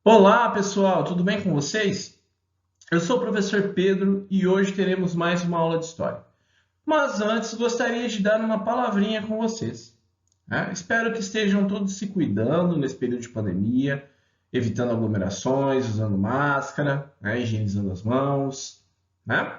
Olá, pessoal, tudo bem com vocês? Eu sou o professor Pedro e hoje teremos mais uma aula de história. Mas antes, gostaria de dar uma palavrinha com vocês, né? Espero que estejam todos se cuidando nesse período de pandemia, evitando aglomerações, usando máscara, né? Higienizando as mãos, né?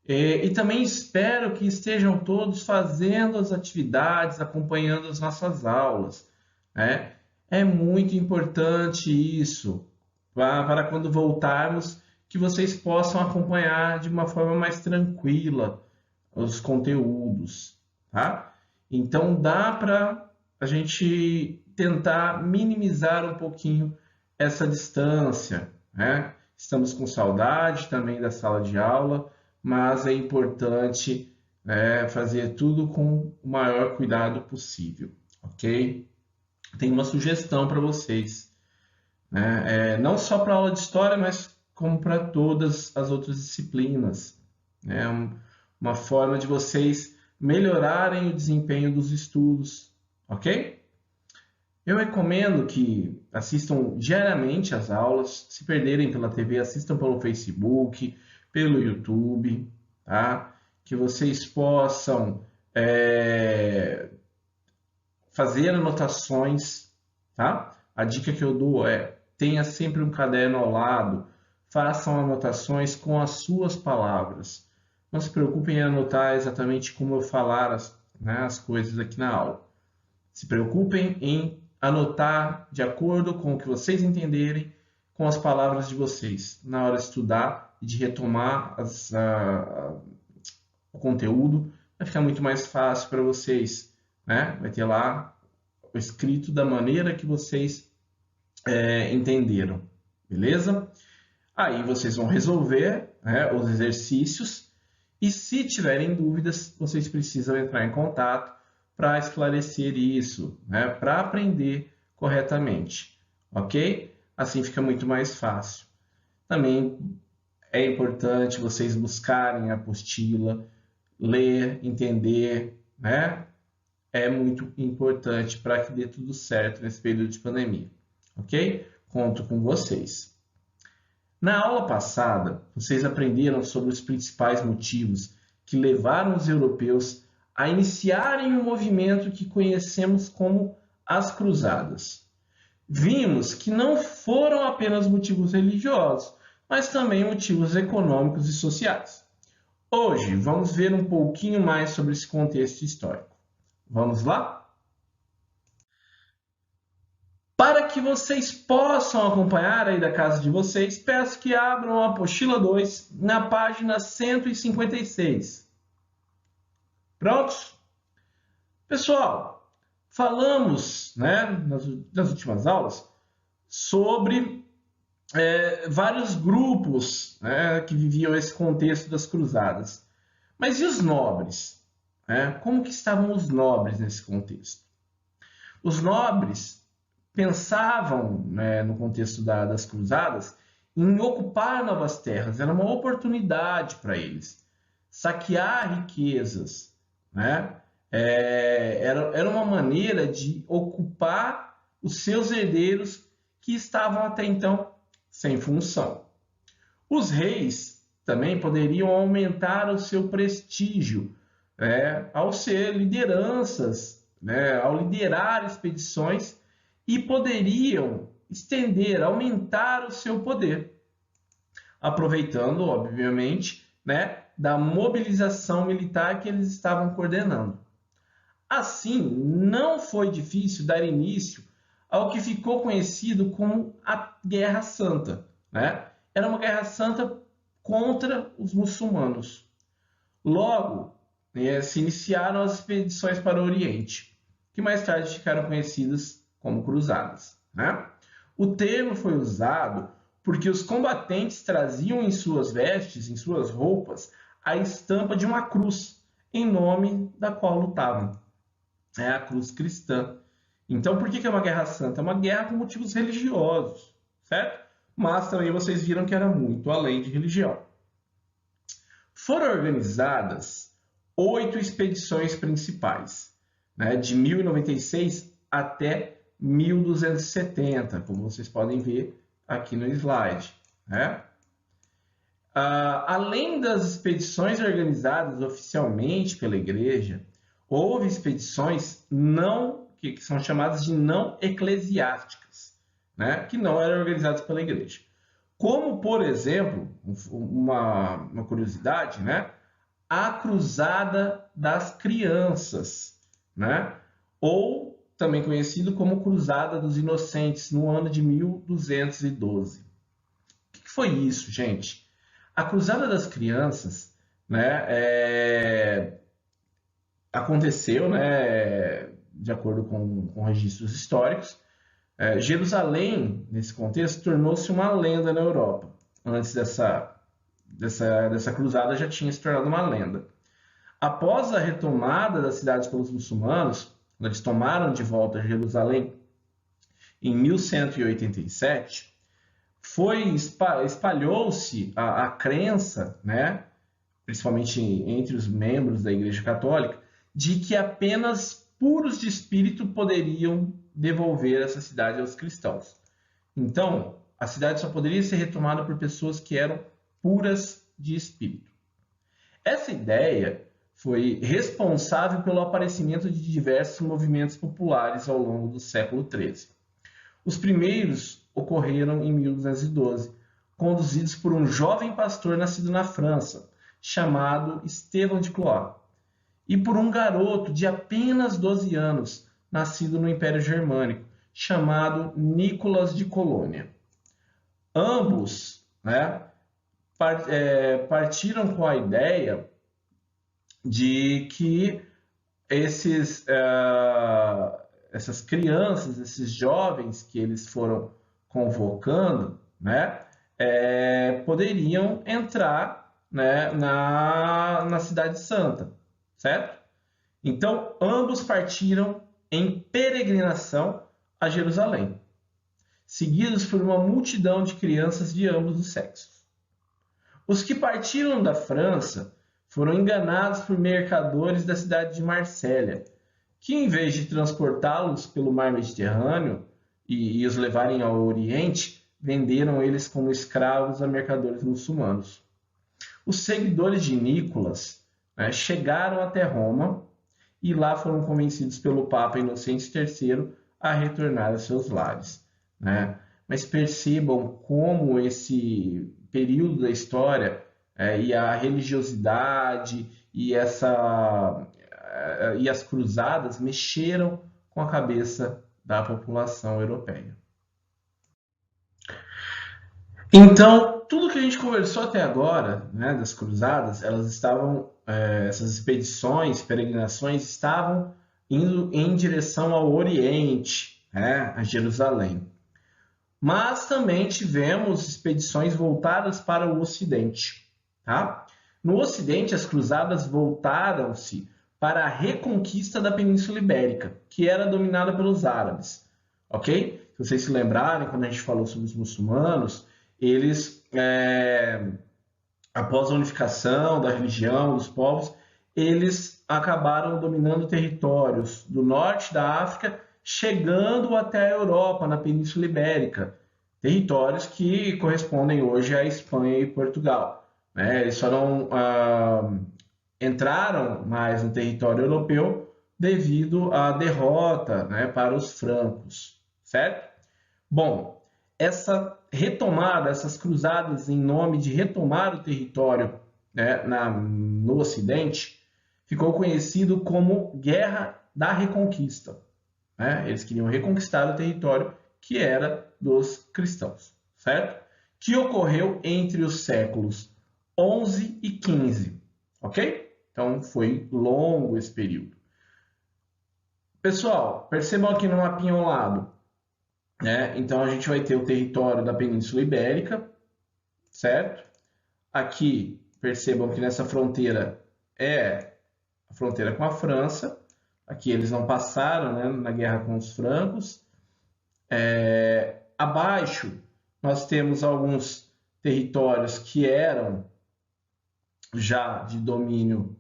E também espero que estejam todos fazendo as atividades, acompanhando as nossas aulas, né? É muito importante isso, para quando voltarmos, que vocês possam acompanhar de uma forma mais tranquila os conteúdos, tá? Então dá para a gente tentar minimizar um pouquinho essa distância, né? Estamos com saudade também da sala de aula, mas é importante, fazer tudo com o maior cuidado possível, ok? Tenho uma sugestão para vocês, né? Não só para a aula de história, mas como para todas as outras disciplinas. É uma forma de vocês melhorarem o desempenho dos estudos, ok? Eu recomendo que assistam diariamente às aulas. Se perderem pela TV, assistam pelo Facebook, pelo YouTube, tá? Que vocês possam fazer anotações, tá? A dica que eu dou é: tenha sempre um caderno ao lado, façam anotações com as suas palavras. Não se preocupem em anotar exatamente como eu falar as coisas aqui na aula. Se preocupem em anotar de acordo com o que vocês entenderem, com as palavras de vocês, na hora de estudar e de retomar o conteúdo, vai ficar muito mais fácil para vocês, né? Vai ter lá o escrito da maneira que vocês entenderam, beleza? Aí vocês vão resolver, né, os exercícios e se tiverem dúvidas, vocês precisam entrar em contato para esclarecer isso, né, para aprender corretamente, ok? Assim fica muito mais fácil. Também é importante vocês buscarem a apostila, ler, entender, né? É muito importante para que dê tudo certo nesse período de pandemia, ok? Conto com vocês. Na aula passada, vocês aprenderam sobre os principais motivos que levaram os europeus a iniciarem um movimento que conhecemos como as Cruzadas. Vimos que não foram apenas motivos religiosos, mas também motivos econômicos e sociais. Hoje, vamos ver um pouquinho mais sobre esse contexto histórico. Vamos lá? Para que vocês possam acompanhar aí da casa de vocês, peço que abram a apostila 2 na página 156. Prontos? Pessoal, falamos, né, nas últimas aulas sobre vários grupos, né, que viviam esse contexto das cruzadas. Mas e os nobres? Como que estavam os nobres nesse contexto? Os nobres pensavam, né, no contexto das cruzadas, em ocupar novas terras. Era uma oportunidade para eles. Saquear riquezas, né? Era uma maneira de ocupar os seus herdeiros que estavam até então sem função. Os reis também poderiam aumentar o seu prestígio, ao ser lideranças, né, ao liderar expedições e poderiam estender, aumentar o seu poder, aproveitando, obviamente, né, da mobilização militar que eles estavam coordenando. Assim, não foi difícil dar início ao que ficou conhecido como a Guerra Santa, né? Era uma guerra santa contra os muçulmanos. Logo, se iniciaram as expedições para o Oriente, que mais tarde ficaram conhecidas como cruzadas, né? O termo foi usado porque os combatentes traziam em suas vestes, em suas roupas, a estampa de uma cruz, em nome da qual lutavam. É a cruz cristã. Então, por que é uma guerra santa? É uma guerra com motivos religiosos, certo? Mas também vocês viram que era muito além de religião. Foram organizadas 8 expedições principais, né, de 1096 até 1270, como vocês podem ver aqui no slide, né? Além das expedições organizadas oficialmente pela igreja, houve expedições que são chamadas de não eclesiásticas, né? Que não eram organizadas pela igreja. Como, por exemplo, uma curiosidade, né? A Cruzada das Crianças, né? Ou também conhecido como Cruzada dos Inocentes, no ano de 1212. O que foi isso, gente? A Cruzada das Crianças, né, aconteceu, né, de acordo com registros históricos. Jerusalém, nesse contexto, tornou-se uma lenda na Europa. Antes dessa cruzada já tinha se tornado uma lenda. Após a retomada das cidades pelos muçulmanos, quando eles tomaram de volta Jerusalém em 1187, espalhou-se a crença, né, principalmente entre os membros da Igreja Católica, de que apenas puros de espírito poderiam devolver essa cidade aos cristãos. Então, a cidade só poderia ser retomada por pessoas que eram puras de espírito. Essa ideia foi responsável pelo aparecimento de diversos movimentos populares ao longo do século XIII. Os primeiros ocorreram em 1212, conduzidos por um jovem pastor nascido na França, chamado Estevão de Cloyes, e por um garoto de apenas 12 anos, nascido no Império Germânico, chamado Nicolas de Colônia. Ambos, né, partiram com a ideia de que essas crianças, esses jovens que eles foram convocando, né, poderiam entrar, né, na Cidade Santa, certo? Então, ambos partiram em peregrinação a Jerusalém, seguidos por uma multidão de crianças de ambos os sexos. Os que partiram da França foram enganados por mercadores da cidade de Marsella, que em vez de transportá-los pelo mar Mediterrâneo e os levarem ao Oriente, venderam eles como escravos a mercadores muçulmanos. Os seguidores de Nicolas, né, chegaram até Roma e lá foram convencidos pelo Papa Inocente III a retornar a seus lares, né? Mas percebam como esse período da história e a religiosidade e as cruzadas mexeram com a cabeça da população europeia. Então, tudo que a gente conversou até agora, né, das cruzadas, essas expedições, peregrinações, estavam indo em direção ao Oriente, né, a Jerusalém. Mas também tivemos expedições voltadas para o Ocidente, tá? No Ocidente, as cruzadas voltaram-se para a reconquista da Península Ibérica, que era dominada pelos árabes, ok? Se vocês se lembrarem, quando a gente falou sobre os muçulmanos, eles, após a unificação da religião, dos povos, eles acabaram dominando territórios do norte da África, chegando até a Europa, na Península Ibérica, territórios que correspondem hoje à Espanha e Portugal, né? Eles entraram mais no território europeu devido à derrota, né, para os francos, certo? Bom, essa retomada, essas cruzadas em nome de retomar o território, né, no Ocidente, ficou conhecido como Guerra da Reconquista, né? Eles queriam reconquistar o território que era dos cristãos, certo? Que ocorreu entre os séculos 11 e 15, ok? Então foi longo esse período. Pessoal, percebam aqui no mapinha ao lado, né? Então a gente vai ter o território da Península Ibérica, certo? Aqui, percebam que nessa fronteira é a fronteira com a França. Aqui eles não passaram, né, na guerra com os francos. Abaixo nós temos alguns territórios que eram já de domínio,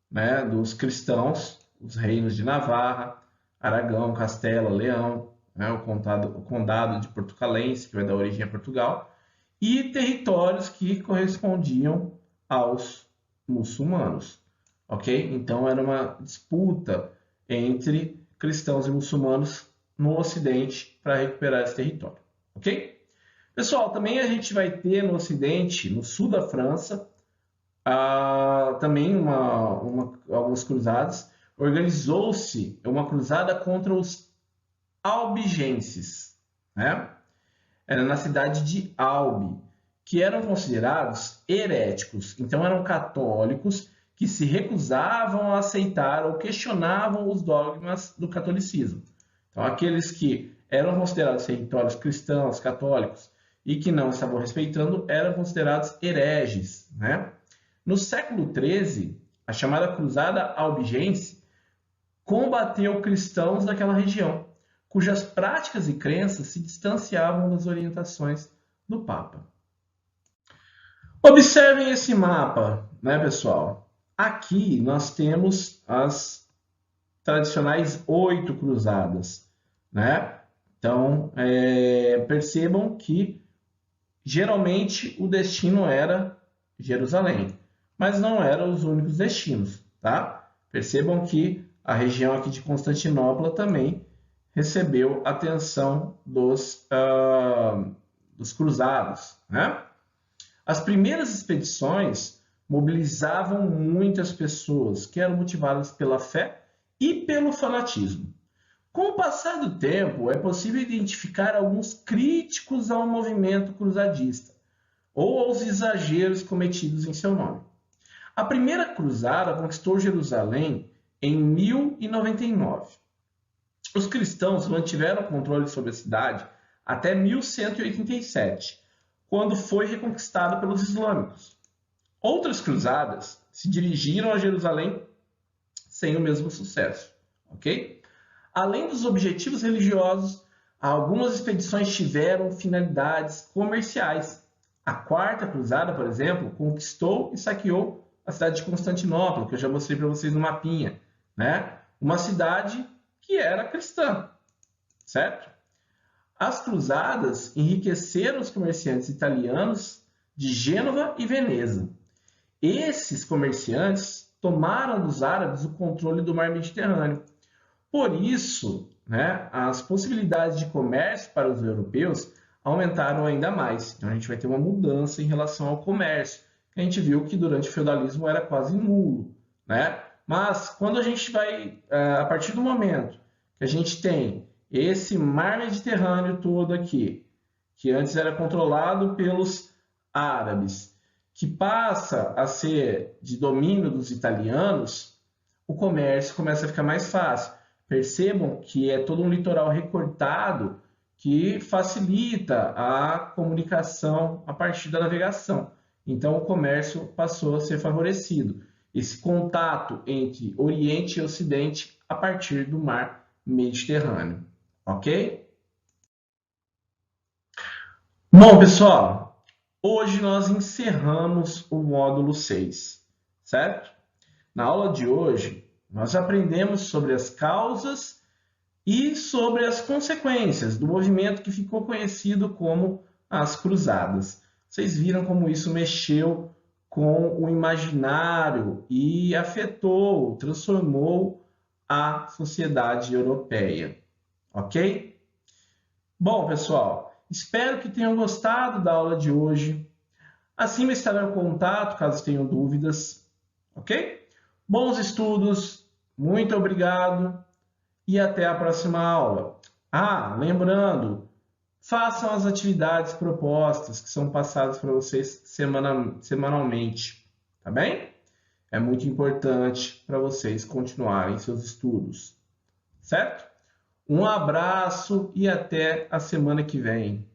né, dos cristãos, os reinos de Navarra, Aragão, Castela, Leão, né, o condado de Portucalense, que vai dar origem a Portugal, e territórios que correspondiam aos muçulmanos, ok? Então era uma disputa entre cristãos e muçulmanos no Ocidente para recuperar esse território, ok? Pessoal, também a gente vai ter no Ocidente, no sul da França, também algumas cruzadas. Organizou-se uma cruzada contra os albigenses, né? Era na cidade de Albi, que eram considerados heréticos. Então, eram católicos que se recusavam a aceitar ou questionavam os dogmas do catolicismo. Então, aqueles que eram considerados territórios cristãos, católicos, e que não estavam respeitando, eram considerados hereges, né? No século XIII, a chamada Cruzada Albigense combateu cristãos daquela região, cujas práticas e crenças se distanciavam das orientações do Papa. Observem esse mapa, né, pessoal? Aqui nós temos as tradicionais 8 cruzadas, né? Então, percebam que geralmente o destino era Jerusalém, mas não eram os únicos destinos, tá? Percebam que a região aqui de Constantinopla também recebeu atenção dos cruzados, né? As primeiras expedições mobilizavam muitas pessoas que eram motivadas pela fé e pelo fanatismo. Com o passar do tempo, é possível identificar alguns críticos ao movimento cruzadista ou aos exageros cometidos em seu nome. A primeira cruzada conquistou Jerusalém em 1099. Os cristãos mantiveram controle sobre a cidade até 1187, quando foi reconquistada pelos islâmicos. Outras cruzadas se dirigiram a Jerusalém sem o mesmo sucesso, ok? Além dos objetivos religiosos, algumas expedições tiveram finalidades comerciais. A Quarta Cruzada, por exemplo, conquistou e saqueou a cidade de Constantinopla, que eu já mostrei para vocês no mapinha, né? Uma cidade que era cristã, certo? As cruzadas enriqueceram os comerciantes italianos de Gênova e Veneza. Esses comerciantes tomaram dos árabes o controle do mar Mediterrâneo. Por isso, né, as possibilidades de comércio para os europeus aumentaram ainda mais. Então, a gente vai ter uma mudança em relação ao comércio. A gente viu que durante o feudalismo era quase nulo, né? Mas quando a gente vai, a partir do momento que a gente tem esse mar Mediterrâneo todo aqui, que antes era controlado pelos árabes, que passa a ser de domínio dos italianos, o comércio começa a ficar mais fácil. Percebam que é todo um litoral recortado que facilita a comunicação a partir da navegação. Então, o comércio passou a ser favorecido. Esse contato entre Oriente e Ocidente a partir do mar Mediterrâneo. Ok? Bom, pessoal, hoje nós encerramos o módulo 6, certo? Na aula de hoje, nós aprendemos sobre as causas e sobre as consequências do movimento que ficou conhecido como as Cruzadas. Vocês viram como isso mexeu com o imaginário e afetou, transformou a sociedade europeia, ok? Bom, pessoal, espero que tenham gostado da aula de hoje. Acima estará o contato, caso tenham dúvidas, ok? Bons estudos, muito obrigado e até a próxima aula. Lembrando, façam as atividades propostas que são passadas para vocês semanalmente, tá bem? É muito importante para vocês continuarem seus estudos, certo? Um abraço e até a semana que vem.